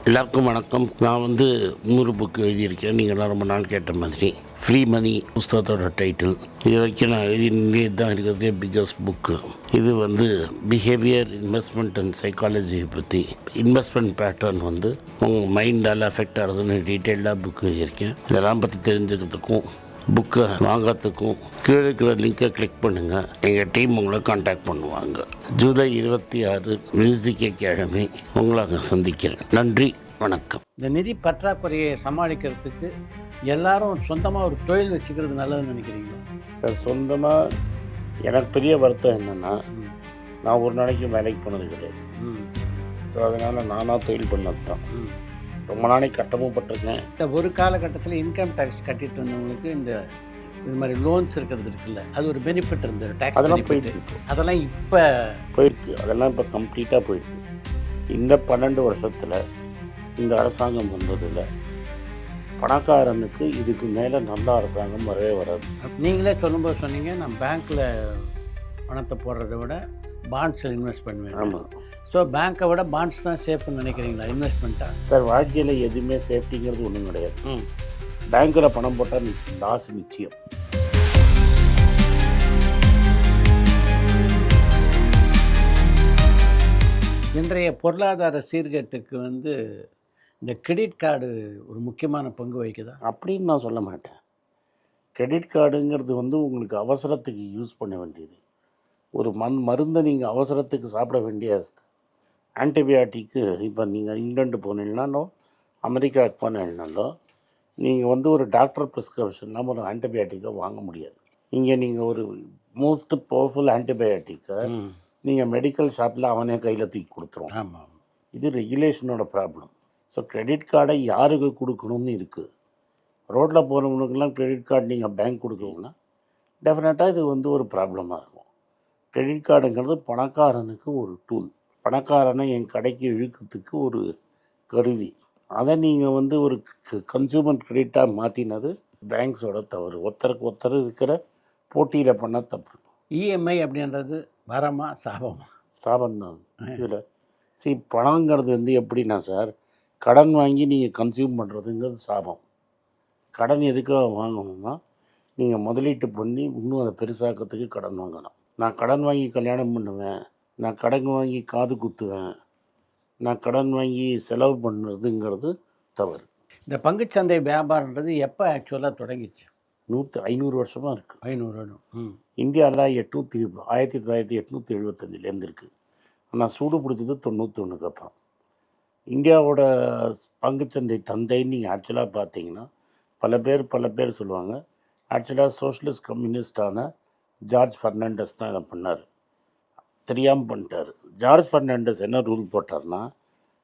எல்லாருக்கும் வணக்கம். நான் 100 புக்கு எழுதியிருக்கேன். நீங்கள்லாம் ரொம்ப நாள் கேட்ட மாதிரி. ஃப்ரீ மணி புஸ்தகத்தோட டைட்டில். இது வரைக்கும் நான் எழுதினே தான் இருக்கிறதே பிக்கஸ்ட் புக்கு. இது பிஹேவியர், இன்வெஸ்ட்மெண்ட் அண்ட் சைக்காலஜியை பற்றி, இன்வெஸ்ட்மெண்ட் பேட்டர்ன் உங்கள் மைண்டால் அஃபெக்ட் ஆகுதுன்னு டீட்டெயில்டாக புக்கு எழுதியிருக்கேன். இதெல்லாம் பற்றி தெரிஞ்சுக்கிறதுக்கும் புக்கை வாங்கிறதுக்கும் கீழே இருக்கிற லிங்கை கிளிக் பண்ணுங்கள். எங்கள் டீம் உங்களை காண்டாக்ட் பண்ணுவாங்க. ஜூலை 26 மியூசிக் அகாடமி உங்களை அங்கே சந்திக்கிறேன். நன்றி, வணக்கம். இந்த நிதி பற்றாக்குறையை சமாளிக்கிறதுக்கு எல்லாரும் சொந்தமாக ஒரு தொழில் வச்சுக்கிறது நல்லதுன்னு நினைக்கிறீங்களா? சொந்தமாக எனக்கு பெரிய வருத்தம் என்னென்னா, நான் ஒரு நாளைக்கு வேலைக்கு போனது கிடையாது. ஸோ அதனால் நானாக தொழில் பண்ணது தான். ரொம்ப நாளைக்கு கட்டமும் பட்டிருக்கேன். இந்த ஒரு காலகட்டத்தில் இன்கம் டேக்ஸ் கட்டிட்டு வந்தவங்களுக்கு இது மாதிரி லோன்ஸ் இருக்கிறது இருக்குல்ல, அது ஒரு பெனிஃபிட் இருந்தது. டேக்ஸ் அதெல்லாம் போயிட்டு அதெல்லாம் இப்போ போயிடுச்சு. அதெல்லாம் இப்போ கம்ப்ளீட்டாக போயிடுச்சு. இந்த 12 வருஷத்தில் இந்த அரசாங்கம் வந்ததில் பணக்காரனுக்கு இதுக்கு மேலே நல்ல அரசாங்கம் வரவே வராது. நீங்களே சொல்லும்போது சொன்னீங்க, நான் பேங்க்கில் பணத்தை போடுறத விட பாண்ட்ஸில் இன்வெஸ்ட் பண்ணுவேன். ஆமாம். ஸோ பேங்க்கை விட பாண்ட்ஸ் தான் சேஃப்னு நினைக்கிறீங்களா இன்வெஸ்ட்மெண்ட்டாக? சார், வாழ்க்கையில் எதுவுமே சேஃப்டிங்கிறது ஒன்றும் கிடையாது. பேங்க்கில் பணம் போட்டால் லாஸ் நிச்சயம். இன்றைய பொருளாதார சீர்கேட்டுக்கு இந்த கிரெடிட் கார்டு ஒரு முக்கியமான பங்கு வகிக்குதா? அப்படின்னு நான் சொல்ல மாட்டேன். கிரெடிட் கார்டுங்கிறது உங்களுக்கு அவசரத்துக்கு யூஸ் பண்ண வேண்டியது. ஒரு மருந்தை நீங்கள் அவசரத்துக்கு சாப்பிட வேண்டிய ஆன்டிபயாட்டிக்கு. இப்போ நீங்கள் இங்கிலாந்து போனீங்கன்னாலோ அமெரிக்காவுக்கு போனீங்கனாலோ நீங்கள் ஒரு டாக்டர் ப்ரிஸ்கிரிப்ஷன்லாம் ஒரு ஆன்டிபயாட்டிக்கை வாங்க முடியாது. இங்கே நீங்கள் ஒரு மோஸ்ட் பவர்ஃபுல் ஆன்டிபயாட்டிக்கை நீங்கள் மெடிக்கல் ஷாப்பில் அவனே கையில் தூக்கி கொடுத்துருவோம். ஆமாம், இது ரெகுலேஷனோட ப்ராப்ளம். ஸோ கிரெடிட் கார்டை யாருக்கு கொடுக்கணும்னு இருக்குது. ரோட்டில் போகிறவங்களுக்கெல்லாம் கிரெடிட் கார்டு நீங்கள் பேங்க் கொடுக்குறீங்கன்னா டெஃபினட்டாக இது ஒரு ப்ராப்ளமாக இருக்கும். கிரெடிட் கார்டுங்கிறது பணக்காரனுக்கு ஒரு டூல். பணக்காரனை என் கடைக்கு இழுக்கிறதுக்கு ஒரு கருவி. அதை நீங்கள் ஒரு கன்சூமர் கிரெடிட்டாக மாற்றினது பேங்க்ஸோட தவறு. ஒருத்தருக்கு ஒருத்தர் இருக்கிற போட்டியில் பண்ண தப்பு. இஎம்ஐ அப்படின்றது வரமா சாபமா? சாபம்தான். இதில் பணங்கிறது எப்படின்னா சார், கடன் வாங்கி நீங்கள் கன்சியூம் பண்ணுறதுங்கிறது சாபம். கடன் எதுக்காக வாங்கணும்னா, நீங்கள் முதலீட்டு பண்ணி இன்னும் அதை பெருசாக்கிறதுக்கு கடன் வாங்கலாம். நான் கடன் வாங்கி கல்யாணம் பண்ணுவேன், நான் கடன் வாங்கி காது குத்துவேன், நான் கடன் வாங்கி செலவு பண்ணுறதுங்கிறது தவறு. இந்த பங்குச்சந்தை வியாபாரன்றது எப்போ ஆக்சுவலாக தொடங்கிச்சு? 500 வருஷமாக இருக்குது. 500 வருடம். இந்தியாவில் 1875 இருக்குது. ஆனால் சூடு பிடிச்சது 91க்கு அப்புறம். இந்தியாவோட பங்குச்சந்தை தந்தைன்னு நீங்கள் ஆக்சுவலாக பார்த்தீங்கன்னா பல பேர் சொல்லுவாங்க. ஆக்சுவலாக சோஷலிஸ்ட் கம்யூனிஸ்டான ஜார்ஜ் ஃபெர்னாண்டஸ் தான் இதை பண்ணார். தெரியாமல் பண்ணிட்டார். ஜார்ஜ் ஃபெர்னாண்டஸ் என்ன ரூல் போட்டார்னா,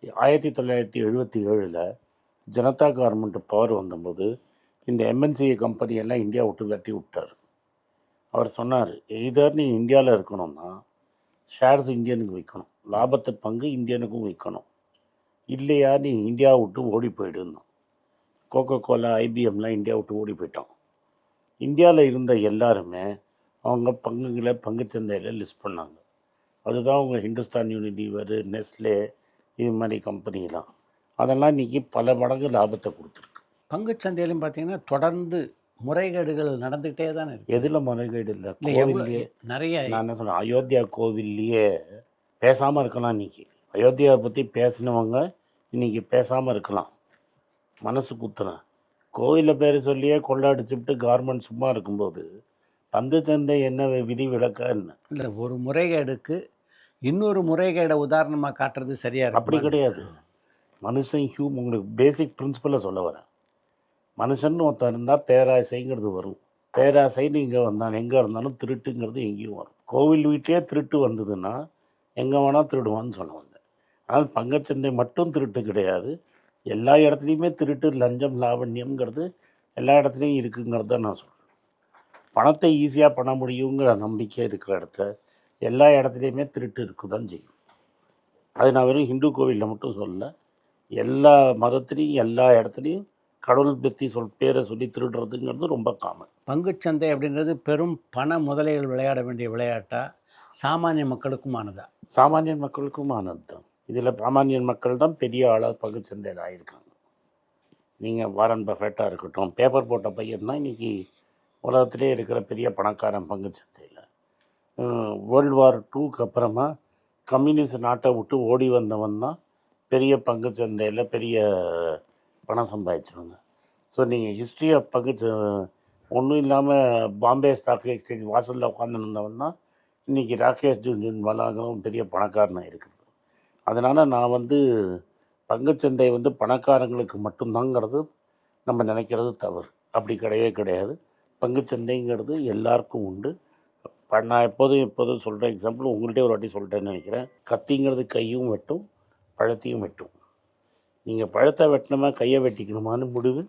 1977 ஜனதா கவர்மெண்ட் பவர் வந்தபோது இந்த எம்என்சி கம்பெனியெல்லாம் இந்தியா விட்டு தட்டி விட்டார். அவர் சொன்னார், எய்தர் நீ இந்தியாவில் இருக்கணும்னா ஷேர்ஸ் இந்தியனுக்கு விற்கணும், லாபத்தை பங்கு இந்தியனுக்கும் விற்கணும், இல்லையா நீ இந்தியா விட்டு ஓடி போயிடுன்னு. கோகோ கோலா, ஐபிஎம்லாம் இந்தியா விட்டு ஓடி போயிட்டான். இந்தியாவில் இருந்த எல்லாருமே அவங்க பங்குகளை பங்குச்சந்தையில் லிஸ்ட் பண்ணாங்க. அதுதான் அவங்க ஹிந்துஸ்தான் யூனிலீவர், நெஸ்லே, இது மாதிரி கம்பெனிலாம். அதெல்லாம் இன்றைக்கி பல மடங்கு லாபத்தை கொடுத்துருக்கு. பங்குச்சந்தையிலும் பார்த்தீங்கன்னா தொடர்ந்து முறைகேடுகள் நடந்துகிட்டே தானே இருக்குது. எதில் முறைகேடு இல்லை? கோவில்லையே நிறைய. நான் என்ன சொன்னேன், அயோத்தியா கோவில்லையே பேசாமல் இருக்கலாம். இன்றைக்கி அயோத்தியாவை பற்றி பேசினவங்க இன்றைக்கி பேசாமல் இருக்கலாம். மனசு குத்துறேன். கோவிலில் பேர் சொல்லியே கொள்ளாடிச்சுட்டு கவர்மெண்ட் சும்மா இருக்கும்போது பங்குச்சந்தை என்ன விதி விலக்கா என்ன? இல்லை, ஒரு முறைகேடுக்கு இன்னொரு முறைகேடை உதாரணமாக காட்டுறது சரியாக இருக்கும். அப்படி கிடையாது. மனுஷன் உங்களுக்கு பேசிக் பிரின்சிபலை சொல்ல வரேன். மனுஷன் ஒருத்தர் இருந்தால் பேராசைங்கிறது வரும். பேராசை நீங்கள் வந்தால் எங்கே இருந்தாலும் திருட்டுங்கிறது எங்கேயும் வரும். கோவில் வீட்டிலே திருட்டு வந்ததுன்னா எங்கே வேணால் திருடுவான்னு சொல்ல வந்தேன். ஆனால் பங்குச்சந்தை மட்டும் திருட்டு கிடையாது. எல்லா இடத்துலையுமே திருட்டு, லஞ்சம், லாவண்யம்ங்கிறது எல்லா இடத்துலையும் இருக்குங்கிறது தான் நான் சொல்கிறேன். பணத்தை ஈஸியாக பண்ண முடியுங்கிற நம்பிக்கை இருக்கிற இடத்துல எல்லா இடத்துலையுமே திருட்டு இருக்குதான் செய்யும். அது நான் வெறும் ஹிந்து கோவிலில் மட்டும் சொல்லலை, எல்லா மதத்துலேயும் எல்லா இடத்துலையும் கடவுள் பற்றி பேரை சொல்லி திருடுறதுங்கிறது ரொம்ப காமன். பங்குச்சந்தை அப்படின்றது பெரும் பண முதலைகள் விளையாட வேண்டிய விளையாட்டா சாமானிய மக்களுக்குமானதா? சாமானிய மக்களுக்குமானது தான். இதில் சாமானியன் மக்கள் தான் பெரிய ஆளாக பங்குச்சந்தையில் ஆகியிருக்காங்க. நீங்கள் வாரன் பஃபெட்டாக இருக்கட்டும், பேப்பர் போட்ட பையன் தான் இன்றைக்கி உலகத்திலே இருக்கிற பெரிய பணக்காரன் பங்குச்சந்தையில். வேர்ல்டு வார் 2க்கு அப்புறமா கம்யூனிஸ்ட் நாட்டை விட்டு ஓடி வந்தவன் தான் பெரிய பங்குச்சந்தையில் பெரிய பணம் சம்பாதிச்சவங்க. ஸோ நீங்கள் ஹிஸ்ட்ரி ஆஃப் ஒன்றும் இல்லாமல் பாம்பே ஸ்டாக் எக்ஸ்சேஞ்ச் வாசலில் உட்காந்துருந்தவன் தான் இன்றைக்கி ராகேஷ் ஜுன்ஜுன்வாலாங்கிறவன் பெரிய பணக்காரனாக இருக்குது. அதனால் நான் பங்குச்சந்தை பணக்காரங்களுக்கு மட்டும்தாங்கிறது நம்ம நினைக்கிறது தவறு. அப்படி கிடையவே கிடையாது. பங்குச்சந்தைங்கிறது எல்லாருக்கும் உண்டு. நான் எப்போதும் சொல்கிற எக்ஸாம்பிள் உங்கள்கிட்ட ஒரு வாட்டி சொல்லிட்டேன்னு நினைக்கிறேன். கத்திங்கிறது கையும் வெட்டும், பழத்தையும் வெட்டும். நீங்கள் பழத்தை வெட்டணுமா கையை வெட்டிக்கணுமான்னு முடிவு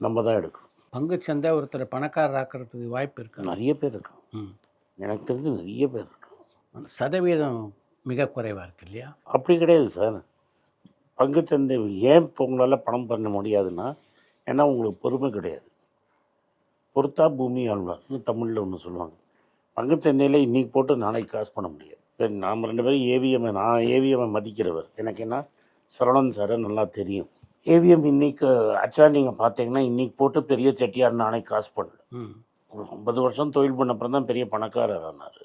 நம்ம தான் எடுக்கணும். பங்குச்சந்தை ஒருத்தர் பணக்காரர் ஆக்கிறதுக்கு வாய்ப்பு இருக்கு. நிறைய பேர் இருக்காங்க. எனக்கு தெரிஞ்சு நிறைய பேர் இருக்காங்க. சதவீதம் மிக குறைவாக இருக்கு இல்லையா? அப்படி கிடையாது சார். பங்குச்சந்தை ஏன் இப்போ உங்களால் பணம் பண்ண முடியாதுன்னா, ஏன்னா உங்களுக்கு பொறுமை கிடையாது. பொறுத்தா பூமி ஆழ்வார்னு தமிழில் ஒன்று சொல்லுவாங்க. பங்குச்சந்தையில் இன்றைக்கி போட்டு நாளைக்கு காசு பண்ண முடியாது. இப்போ நாம் 2 பேரும் நான் ஏவிஎம்மை மதிக்கிறவர். எனக்கு என்ன சரவணன் சாரை நல்லா தெரியும். ஏவிஎம் இன்றைக்கி ஆக்சுவலாக நீங்கள் பார்த்தீங்கன்னா இன்றைக்கி போட்டு பெரிய செட்டியார் நாளைக்கு காசு பண்ணல. ஒரு 50 வருஷம் தொழில் பண்ண அப்புறம் தான் பெரிய பணக்காரர் ஆனார்.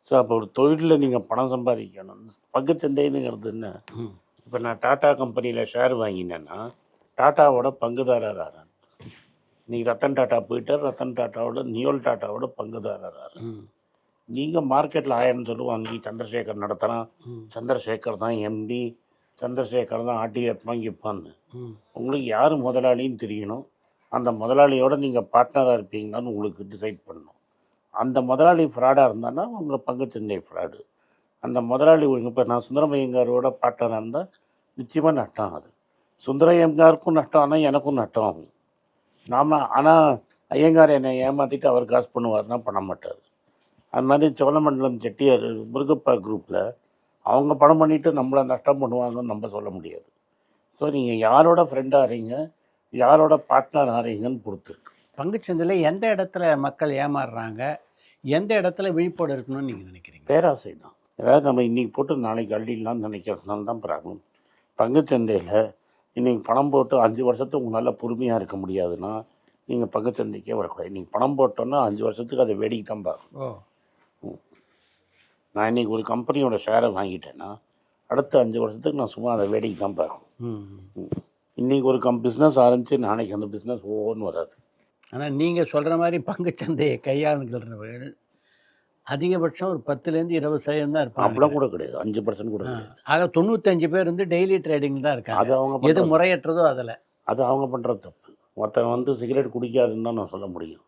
ஸோ அப்போ ஒரு தொழிலில் நீங்கள் பணம் சம்பாதிக்கணும். பங்குச்சந்தைங்கிறது என்ன? இப்போ நான் டாட்டா கம்பெனியில் ஷேர் வாங்கினேன்னா டாட்டாவோட பங்குதாரர் ஆகிறேன். இன்றைக்கி ரத்தன் டாட்டா போயிட்டார். ரத்தன் டாட்டாவோட நியோல் டாட்டாவோட பங்குதாரர் ஆகிறேன். நீங்கள் மார்க்கெட்டில் 1000 சொல்லுவாங்க. சந்திரசேகர் நடத்துகிறான், சந்திரசேகர் தான் எம்டி, சந்திரசேகர் தான் ஆட்டி வைப்பான்னு. உங்களுக்கு யார் முதலாளின்னு தெரியணும். அந்த முதலாளியோட நீங்கள் பார்ட்னராக இருப்பீங்களான்னு உங்களுக்கு டிசைட் பண்ணணும். அந்த முதலாளி ஃப்ராடாக இருந்தான்னா உங்கள் பங்குச்சந்தை ஃப்ராடு. அந்த முதலாளி இப்போ நான் சுந்தரமையங்காரோட பார்ட்னராக இருந்தால் நிச்சயமாக நட்டம் ஆகுது. சுந்தரமையங்காருக்கும் நட்டம் ஆனால் எனக்கும் நட்டம் ஆகும். ஆனால் ஐயங்கார் என்னை ஏமாற்றிட்டு அவர் காசு பண்ணுவார்னா பண்ண மாட்டார். அது மாதிரி சோழமண்டலம் செட்டியார் முருகப்பா குரூப்பில் அவங்க பணம் பண்ணிவிட்டு நம்மளை நஷ்டம் பண்ணுவாங்கன்னு நம்ம சொல்ல முடியாது. ஸோ நீங்கள் யாரோட ஃப்ரெண்டாக ஆறீங்க, யாரோட பார்ட்னர் ஆறீங்கன்னு பொறுத்துருக்கு. பங்குச்சந்தையில் எந்த இடத்துல மக்கள் ஏமாறுறாங்க, எந்த இடத்துல விழிப்போடு இருக்கணும்னு நீங்கள் நினைக்கிறீங்க? பேராசை தான். ஏதாவது நம்ம இன்றைக்கி போட்டு நாளைக்கு அள்ளிடலாம்னு நினைக்கிறதுனால தான் ப்ராப்ளம். பங்குச்சந்தையில் இன்றைக்கி பணம் போட்டு 5 வருஷத்துக்கு உங்களால் பொறுமையாக இருக்க முடியாதுன்னா நீங்கள் பங்குச்சந்தைக்கே வரக்கூடாது. இன்றைக்கி பணம் போட்டோன்னா 5 வருஷத்துக்கு அதை வேடிக்கை தான் பார்க்கணும். நான் இன்றைக்கி ஒரு கம்பெனியோட ஷேரை வாங்கிட்டேன்னா அடுத்த 5 வருஷத்துக்கு நான் சும்மா அதை வேடிக்கை தான் பார்க்கணும். இன்றைக்கி ஒரு பிஸ்னஸ் ஆரம்பித்து நாளைக்கு அந்த பிஸ்னஸ் ஓன்னு வராது. ஆனால் நீங்கள் சொல்கிற மாதிரி பங்குச்சந்தையை கையாளுகிறவர்கள் அதிகபட்சம் ஒரு 10லேருந்து 20% தான் இருப்பாங்க. அப்படிலாம் கூட கிடையாது, 5% கூட கிடையாது. ஆக 95 பேர் டெய்லி ட்ரேடிங் தான் இருக்காங்க. அது அவங்க எது முறையற்றதோ அதில் அது அவங்க பண்ணுறது தப்பு. ஒருத்தன் சிகரெட் குடிக்காதுன்னு தான் நான் சொல்ல முடியும்.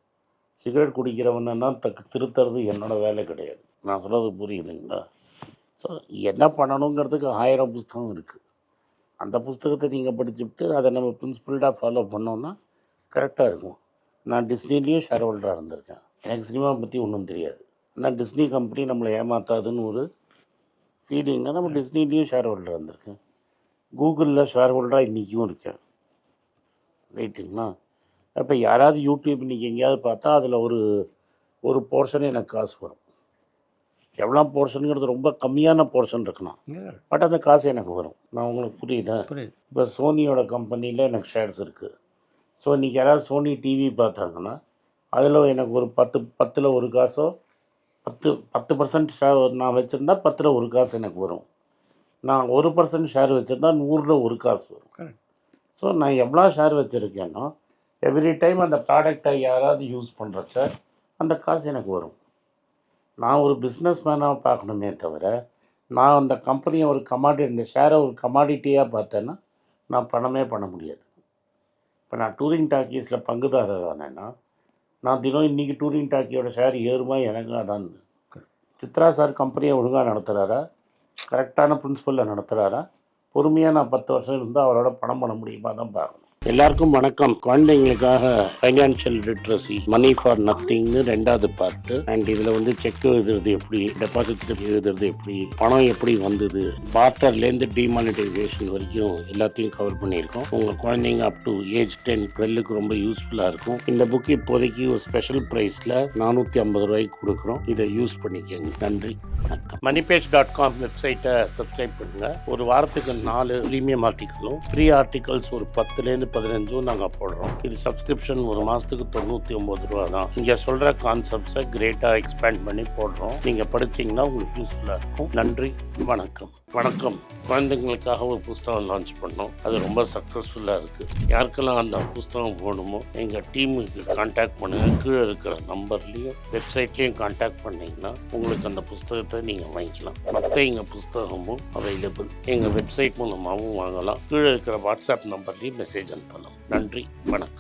சிகரெட் குடிக்கிறவன்னா திருத்துறது என்னோடய வேலை கிடையாது. நான் சொல்கிறது புரியுதுங்களா? ஸோ என்ன பண்ணணுங்கிறதுக்கு 1000 புஸ்தகம் இருக்குது. அந்த புஸ்தகத்தை நீங்கள் படிச்சுவிட்டு அதை நம்ம பிரின்சிபல்டாக ஃபாலோ பண்ணோன்னா கரெக்டாக இருக்கும். நான் டிஸ்னிலேயும் ஷேர் ஹோல்டராக இருந்திருக்கேன். எனக்கு சினிமா பற்றி ஒன்றும் தெரியாது. ஆனால் டிஸ்னி கம்பெனி நம்மளை ஏமாத்தாதுன்னு ஒரு ஃபீலிங்னா நம்ம டிஸ்னிலேயும் ஷேர் ஹோல்டராக இருந்திருக்கேன். கூகுளில் ஷேர் ஹோல்டராக இன்றைக்கும் இருக்கேன். ரைட்டுங்களா? அப்போ யாராவது யூடியூப் இன்றைக்கி எங்கேயாவது பார்த்தா அதில் ஒரு போர்ஷன் எனக்கு காசு வரும். எவ்வளோ போர்ஷனுங்கிறது ரொம்ப கம்மியான போர்ஷன் இருக்கணும், பட் அந்த காசு எனக்கு வரும். நான் உங்களுக்கு புரியுதா? இப்போ சோனியோட கம்பெனியில் எனக்கு ஷேர்ஸ் இருக்குது. ஸோ இன்றைக்கி யாராவது சோனி டிவி பார்த்தாங்கன்னா அதில் எனக்கு ஒரு 10 ஒரு காசோ 10% ஷேர் நான் வச்சுருந்தா 10 ஒரு காசு எனக்கு வரும். நான் 1% ஷேர் வச்சுருந்தா 100 ஒரு காசு வரும். ஸோ நான் எவ்வளோ ஷேர் வச்சுருக்கேனோ எவ்ரி டைம் அந்த ப்ராடக்டை யாராவது யூஸ் பண்ணுறச்ச அந்த காசு எனக்கு வரும். நான் ஒரு பிஸ்னஸ் மேனாக பார்க்கணுமே தவிர நான் அந்த கம்பெனியை இந்த ஷேரை ஒரு கமாடிட்டியாக பார்த்தேன்னா நான் பணமே பண்ண முடியாது. இப்போ நான் டூரிங் டாக்கீஸில் பங்குதாரர் ஆனேன்னா நான் தினம் இன்றைக்கி டூரிங் டாக்கியோட ஷேர் ஏறுமா எனக்கு அதான். சித்ரா சார் கம்பெனியை ஒழுங்காக நடத்துகிறாரா, கரெக்டான பிரின்சிபலில் நடத்துகிறாரா, பொறுமையாக நான் 10 வருஷம் இருந்தால் அவரோட பணம் பண்ண முடியுமா தான் பார்க்கணும். எல்லாருக்கும் வணக்கம். குழந்தைங்களுக்காக ஃபைனான்சியல் லிட்ரஸி மணி ஃபார் நத்திங்னு 2வது பார்ட். அண்ட் இதில் வந்து செக் எழுதுறது எப்படி, டெபாசிட் ஸ்லிப் எழுதுறது எப்படி, பணம் எப்படி வந்தது, பார்ட்டர்லேருந்து டிமானிட்டைசேஷன் வரைக்கும் எல்லாத்தையும் கவர் பண்ணியிருக்கோம். உங்கள் குழந்தைங்க அப் டு ஏஜ் 10-12க்கு ரொம்ப யூஸ்ஃபுல்லாக இருக்கும். இந்த புக் இப்போதைக்கு ஒரு ஸ்பெஷல் ப்ரைஸில் 450 ரூபாய்க்கு கொடுக்குறோம். இதை யூஸ் பண்ணிக்கோங்க. நன்றி, வணக்கம். moneypage.com வெப்சைட்டை சப்ஸ்கிரைப் பண்ணுங்கள். ஒரு வாரத்துக்கு 4 ப்ரீமியம் ஆர்டிக்கலும் ஃப்ரீ ஆர்டிகல்ஸ் ஒரு 10லேருந்து 15 நாங்கள் போடுறோம். இது சப்ஸ்கிரிப்ஷன் ஒரு மாதத்துக்கு 99 ரூபா தான். இங்கே சொல்கிற கான்செப்ட்ஸை கிரேட்டாக எக்ஸ்பேண்ட் பண்ணி போடுறோம். நீங்கள் படிச்சிங்கன்னா உங்களுக்கு யூஸ்ஃபுல்லாக இருக்கும். நன்றி, வணக்கம். வணக்கம். குழந்தைங்களுக்காக ஒரு புஸ்தகம் லான்ச் பண்ணோம். அது ரொம்ப சக்ஸஸ்ஃபுல்லாக இருக்குது. யாருக்கெல்லாம் அந்த புஸ்தகம் போகணுமோ எங்கள் டீமுக்கு கான்டாக்ட் பண்ணுங்கள். கீழே இருக்கிற நம்பர்லேயும் வெப்சைட்லேயும் கான்டாக்ட் பண்ணிங்கன்னா உங்களுக்கு அந்த புஸ்தகத்தை நீங்கள் வாங்கிக்கலாம். மற்ற எங்கள் புஸ்தகமும் அவைலபிள். எங்கள் வெப்சைட் மூலமாகவும் வாங்கலாம். கீழே இருக்கிற வாட்ஸ்அப் நம்பர்லேயும் மெசேஜ் அனுப்பலாம். நன்றி, வணக்கம்.